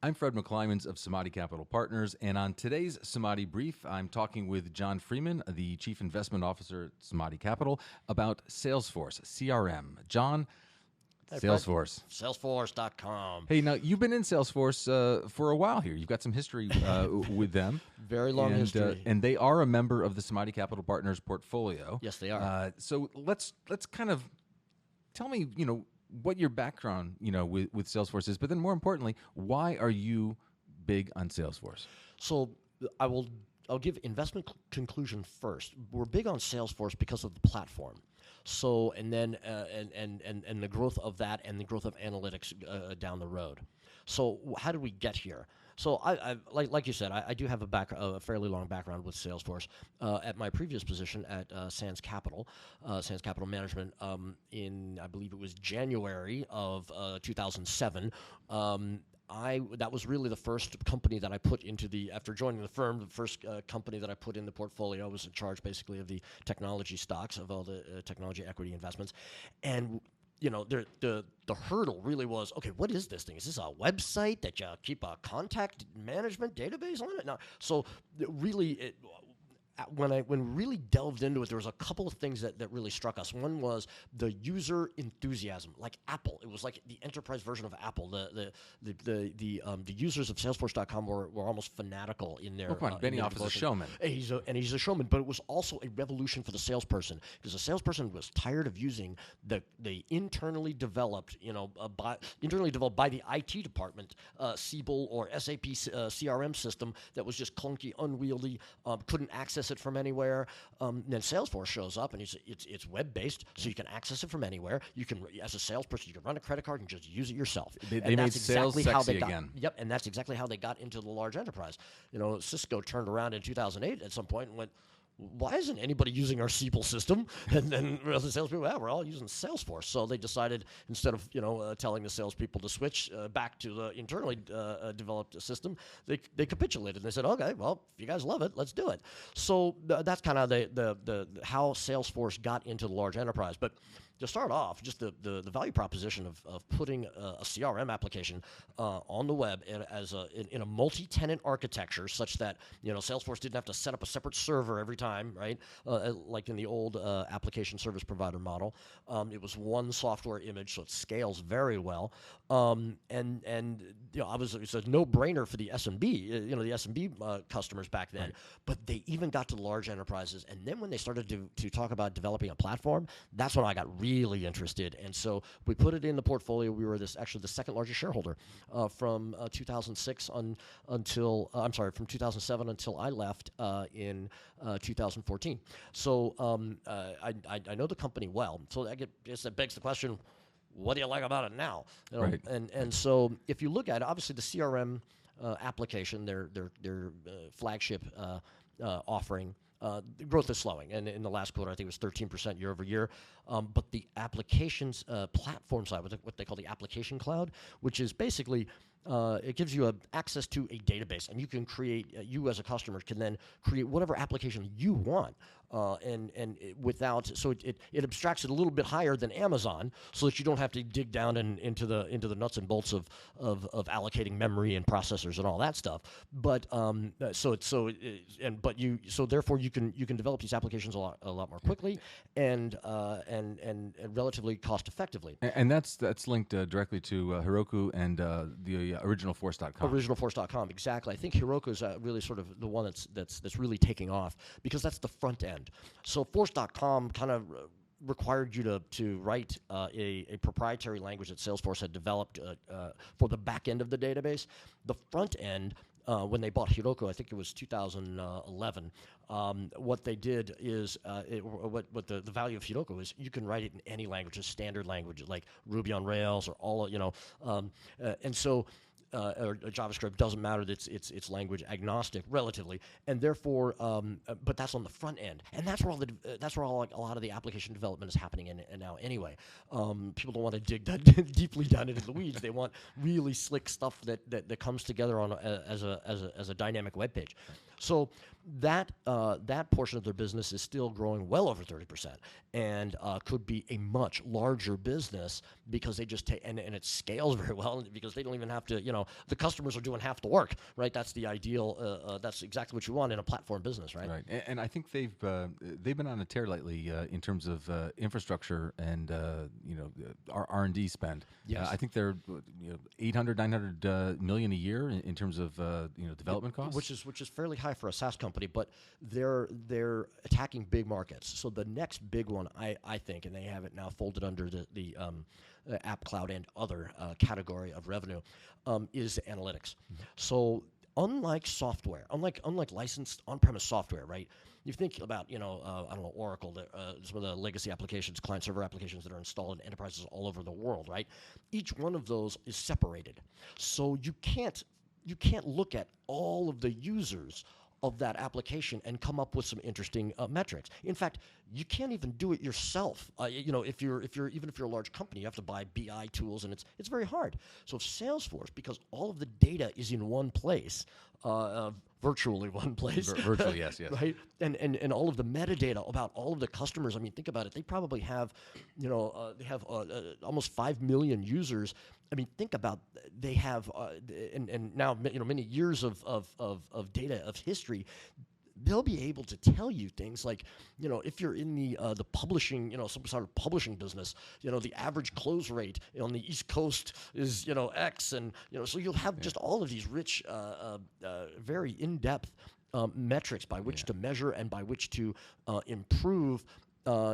I'm Fred McClimans of Samadhi Capital Partners, and on today's Samadhi Brief, I'm talking with John Freeman, the Chief Investment Officer at Samadhi Capital, about Salesforce, CRM. John, Hey, Salesforce. Fred. Salesforce.com. Hey, now you've been in Salesforce for a while here. You've got some history with them. Very long history. And they are a member of the Samadhi Capital Partners portfolio. Yes, they are. So let's kind of tell me, what your background, with Salesforce is, but then more importantly, why are you big on Salesforce? So I'll give investment conclusion first. We're big on Salesforce because of the platform. So and then and the growth of that and the growth of analytics down the road. So how did we get here? So I like you said, I do have a fairly long background with Salesforce. At my previous position at Sands Capital Management, in I believe it was January of 2007. That was really the first company that I put into after joining the firm, the first company that I put in the portfolio. I was in charge basically of the technology stocks, of all the technology equity investments. And the hurdle really was, okay, what is this thing? Is this a website that you keep a contact management database on it? No. So really, when we really delved into it, there was a couple of things that really struck us. One was the user enthusiasm, like Apple. It was like the enterprise version of Apple. The users of Salesforce.com were almost fanatical in their. Oh, come on, Benioff is a showman. He's a showman, but it was also a revolution for the salesperson, because the salesperson was tired of using the internally developed, by the IT department, Siebel or SAP CRM system that was just clunky, unwieldy, couldn't access it from anywhere. Then Salesforce shows up, and it's web-based, so you can access it from anywhere. You can, as a salesperson, you can run a credit card and just use it yourself. They made sales sexy again. Yep, and that's exactly how they got into the large enterprise. Cisco turned around in 2008 at some point and went, why isn't anybody using our Siebel system? And then the salespeople, we're all using Salesforce. So they decided, instead of telling the salespeople to switch back to the internally developed system, they capitulated. They said, okay, well, if you guys love it, let's do it. So that's kind of the how Salesforce got into the large enterprise. But to start off, just the value proposition of putting a CRM application on the web in a multi-tenant architecture, such that Salesforce didn't have to set up a separate server every time, right? Like in the old application service provider model. It was one software image, so it scales very well. It's a no-brainer for the SMB, the SMB customers back then. Right. But they even got to large enterprises, and then when they started to talk about developing a platform, that's when I got really interested. And so we put it in the portfolio. We were actually the second largest shareholder from 2006 until from 2007 until I left in 2014. So I know the company well. So that begs the question, what do you like about it now? Right. And so if you look at it, obviously the CRM application, their flagship offering, the growth is slowing, and in the last quarter, I think it was 13% year over year. But the applications platform side, what they call the application cloud, which is basically it gives you access to a database, and you can create. You as a customer can then create whatever application you want, it abstracts it a little bit higher than Amazon, so that you don't have to dig down into the nuts and bolts of allocating memory and processors and all that stuff. But therefore you can develop these applications a lot more quickly and relatively cost effectively. And that's linked directly to Heroku and the originalforce.com. Originalforce.com, exactly. I think Heroku is really sort of the one that's really taking off, because that's the front end. So Force.com kind of required you to write a proprietary language that Salesforce had developed for the back end of the database. The front end, when they bought Heroku, I think it was 2011. What they did is, what the value of Heroku is, you can write it in any language, a standard language like Ruby on Rails or all, and so. Or JavaScript, doesn't matter. It's language agnostic relatively, and therefore, but that's on the front end, and that's where a lot of the application development is happening in now. Anyway, people don't want to dig deeply down into the weeds. They want really slick stuff that comes together as a dynamic web page. So that portion of their business is still growing well over 30%, and could be a much larger business, because they just take and it scales very well, because they don't even have to the customers are doing half the work, right? That's the ideal. That's exactly what you want in a platform business, right? Right, and I think they've been on a tear lately in terms of infrastructure and our R&D spend. Yes. I think they're 800, 900 million a year in terms of development costs, which is fairly high for a SaaS company, but they're attacking big markets. So the next big one, I think, and they have it now folded under the app cloud and other category of revenue, is analytics. So unlike software, unlike licensed on-premise software, right? You think about, I don't know, Oracle, some of the legacy applications, client-server applications that are installed in enterprises all over the world, right? Each one of those is separated. So you can't look at all of the users of that application and come up with some interesting metrics. In fact, you can't even do it yourself. If you're a large company, you have to buy BI tools, and it's very hard. So Salesforce, because all of the data is in one place, virtually one place. Virtually, yes. Right? And all of the metadata about all of the customers, I mean, think about it. They probably have, they have almost 5 million users. I mean, think about they have, and now, many years of data, of history. They'll be able to tell you things like, if you're in the publishing, some sort of publishing business, the average close rate on the East Coast is, X, and so you'll have just all of these rich, very in-depth metrics by which to measure and by which to improve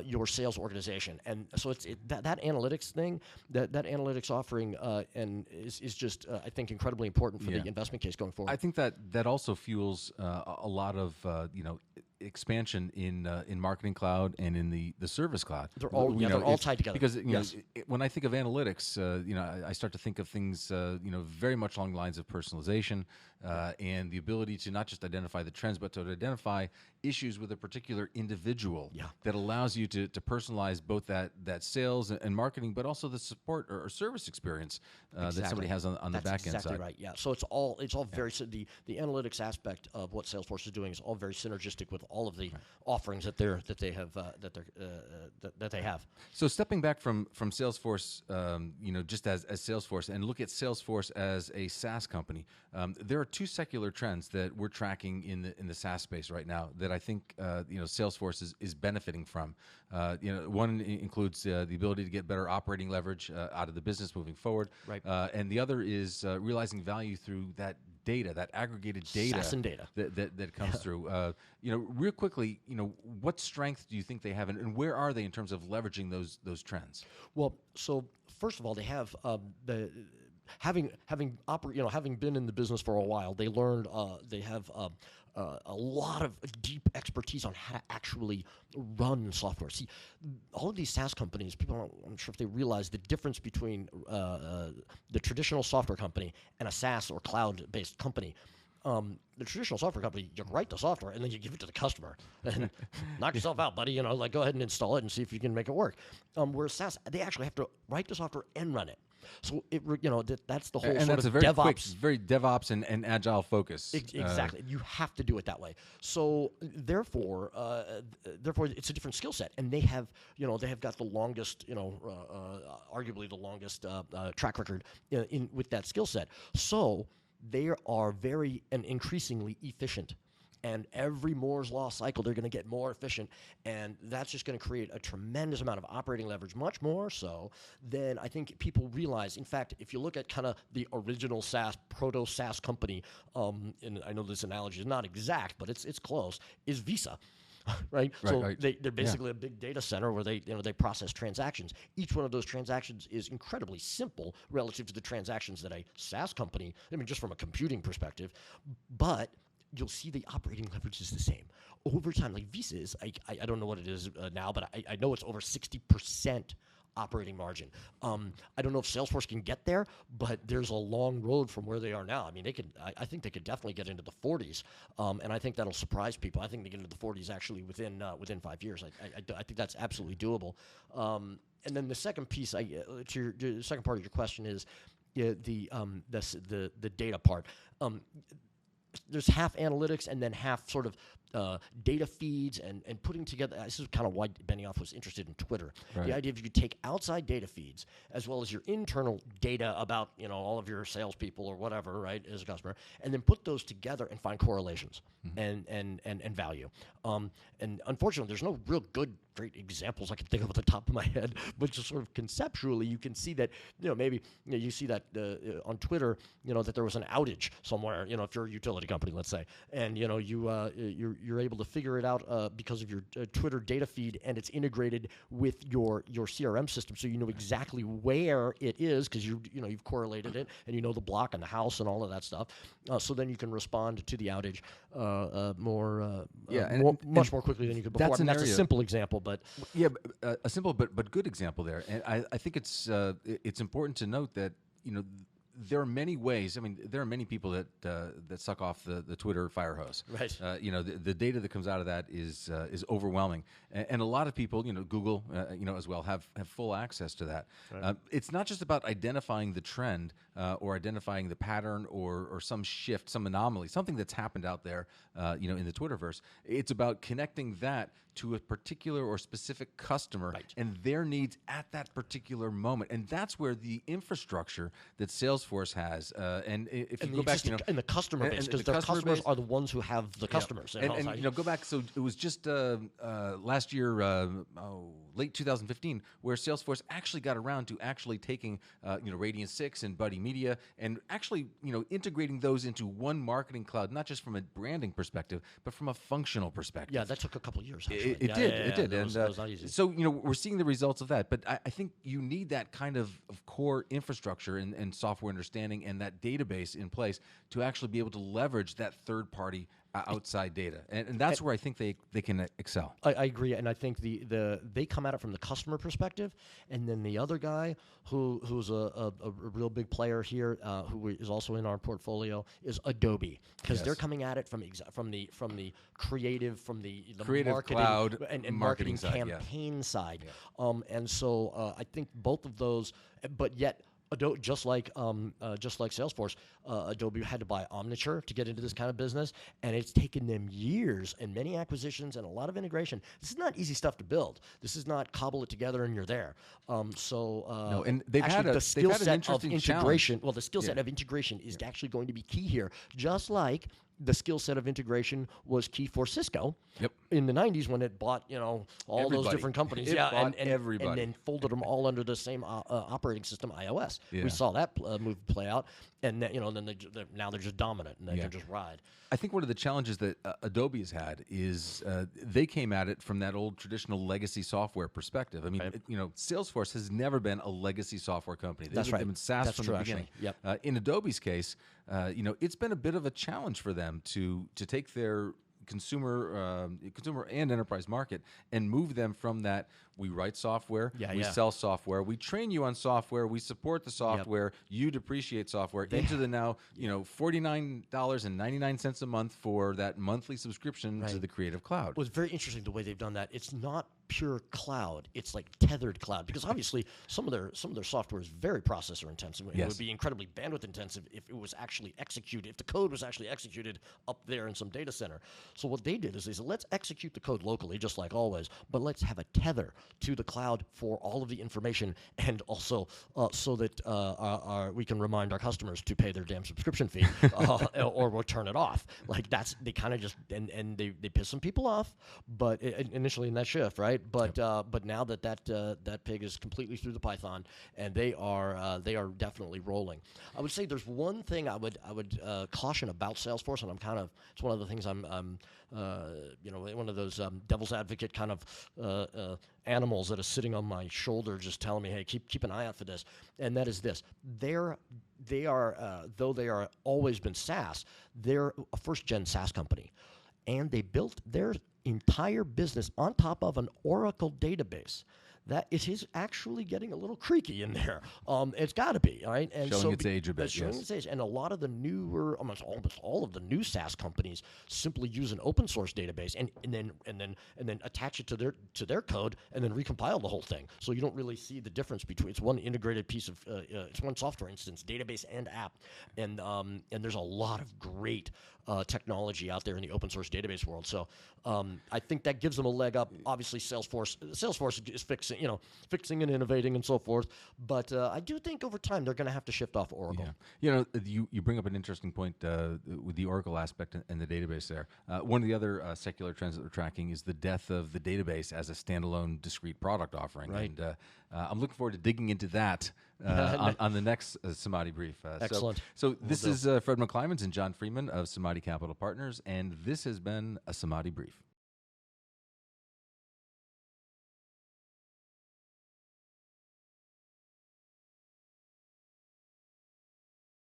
your sales organization. And so that analytics thing, that analytics offering, and is just I think incredibly important for the investment case going forward. I think that also fuels a lot of expansion in Marketing Cloud and in the Service Cloud. They're all tied together. Because when I think of analytics, I start to think of things very much along the lines of personalization and the ability to not just identify the trends, but to identify issues with a particular individual that allows you to personalize both that sales and marketing, but also the support or service experience that somebody has on the back end side. That's exactly right. Yeah. So it's all very the analytics aspect of what Salesforce is doing is all very synergistic with all of the offerings that they have. So stepping back from Salesforce, just as Salesforce, and look at Salesforce as a SaaS company, there are two secular trends that we're tracking in the SaaS space right now that I think Salesforce is benefiting from. One includes the ability to get better operating leverage out of the business moving forward, right? And the other is realizing value through that data, that aggregated data, SaaS and data that comes through. Real quickly, what strength do you think they have, and where are they in terms of leveraging those trends? Well, so first of all, they have having been in the business for a while, they learned they have a lot of deep expertise on how to actually run software. See, all of these SaaS companies, I'm sure if they realize the difference between the traditional software company and a SaaS or cloud-based company. The traditional software company, you write the software and then you give it to the customer and knock yourself out, buddy. Go ahead and install it and see if you can make it work. Whereas SaaS, they actually have to write the software and run it. So that's the whole and sort that's of a very DevOps. quick, very DevOps and agile focus. Exactly. You have to do it that way. So therefore, it's a different skill set, and they have got the longest, arguably the longest track record with that skill set. So they are very and increasingly efficient. And every Moore's Law cycle, they're going to get more efficient. And that's just going to create a tremendous amount of operating leverage, much more so than I think people realize. In fact, if you look at kind of the original SaaS, proto-SaaS company, and I know this analogy is not exact, but it's close, is Visa. Right? So they're basically a big data center where they process transactions. Each one of those transactions is incredibly simple relative to the transactions that a SaaS company, just from a computing perspective, but you'll see the operating leverage is the same. Over time, like Visa is, I don't know what it is now, but I know it's over 60% operating margin. I don't know if Salesforce can get there, but there's a long road from where they are now. I think they could definitely get into the 40s, and I think that'll surprise people. I think they get into the 40s actually within 5 years. I think that's absolutely doable. And then the second piece, to the second part of your question is the data part. there's half analytics and then half sort of data feeds and putting together. This is kind of why Benioff was interested in Twitter. Right. The idea of you could take outside data feeds as well as your internal data about all of your salespeople or whatever, right, as a customer, and then put those together and find correlations and value. And unfortunately, there's no real great examples I can think of at the top of my head, but just sort of conceptually, you can see that maybe you see that on Twitter, that there was an outage somewhere. If you're a utility company, let's say, and you're able to figure it out because of your Twitter data feed, and it's integrated with your CRM system, so you know exactly where it is because you've correlated it, and you know the block and the house and all of that stuff. So then you can respond to the outage much more quickly than you could before. That's a simple example, but a simple but good example there. And I think it's important to note that there are many ways. I mean, there are many people that suck off the Twitter fire hose. Right. The data that comes out of that is overwhelming, and a lot of people, Google, as well, have full access to that. Right. It's not just about identifying the trend or identifying the pattern or some shift, some anomaly, something that's happened out there, in the Twitterverse. It's about connecting that to a particular or specific customer and their needs at that particular moment, and that's where the infrastructure that Salesforce has, and if you go back, in the customer base, because their customers are the ones who have the customers. And go back. So it was just last year, late 2015, where Salesforce actually got around to actually taking Radiant 6 and Buddy Media and actually integrating those into one marketing cloud, not just from a branding perspective, but from a functional perspective. Yeah, that took a couple of years. It did. That was not easy. So we're seeing the results of that, but I think you need that kind of core infrastructure and software understanding and that database in place to actually be able to leverage that third-party outside data, and that's where I think they can excel. I agree, and I think they come at it from the customer perspective, and then the other guy who's a real big player here, who is also in our portfolio, is Adobe, because they're coming at it from the creative, from the creative marketing cloud and marketing side, campaign side, and so I think both of those, but yet. Adobe, just like Salesforce, Adobe had to buy Omniture to get into this kind of business, and it's taken them years and many acquisitions and a lot of integration. This is not easy stuff to build. This is not cobble it together and you're there. No, and they've actually, had the skill set of integration. Challenge. Well, the skill set of integration is actually going to be key here, just like the skill set of integration was key for Cisco in the 90s when it bought all those different companies. And then folded them all under the same operating system, iOS. We saw that move play out, and then now they're just dominant and they can just ride. I think one of the challenges that Adobe has had is they came at it from that old traditional legacy software perspective. I mean, Salesforce has never been a legacy software company. They've been SaaS from the beginning. In Adobe's case, it's been a bit of a challenge for them to take their consumer and enterprise market and move them from that we write software, we sell software, we train you on software, we support the software, you depreciate software, into the now $49.99 a month for that monthly subscription to the Creative Cloud. Well, it's very interesting the way they've done that. It's not pure cloud; it's like tethered cloud, because obviously some of their software is very processor intensive. It would be incredibly bandwidth intensive if it was actually executed, if the code was actually executed up there in some data center. So what they did is they said, let's execute the code locally, just like always, but let's have a tether to the cloud for all of the information, and also so that we can remind our customers to pay their damn subscription fee or we'll turn it off. Like they kind of just and they piss some people off, but initially in that shift, right? But now that pig is completely through the python, and they are definitely rolling. I would say there's one thing I would caution about Salesforce, and it's one of the things I'm one of those devil's advocate kind of animals that is sitting on my shoulder, just telling me, hey, keep an eye out for this. And that is this: they are though they are always been SaaS, they're a first-gen SaaS company, and they built their entire business on top of an Oracle database that it is actually getting a little creaky in there. It's got to be, all right? And Showing its age a bit, showing yes. its age. And a lot of the newer, almost all of the new SaaS companies simply use an open source database and then attach it to their code and then recompile the whole thing. So you don't really see the difference between, it's one integrated piece of it's one software instance, database and app, and there's a lot of great technology out there in the open source database world. So I think that gives them a leg up. Obviously, Salesforce is fixing and innovating and so forth. But I do think over time they're going to have to shift off Oracle. Yeah. You bring up an interesting point with the Oracle aspect and the database there. One of the other secular trends that we're tracking is the death of the database as a standalone, discrete product offering. Right. And I'm looking forward to digging into that on the next Samadhi Brief. Excellent. So this is Fred McClimans and John Freeman of Samadhi Capital Partners, and this has been a Samadhi Brief.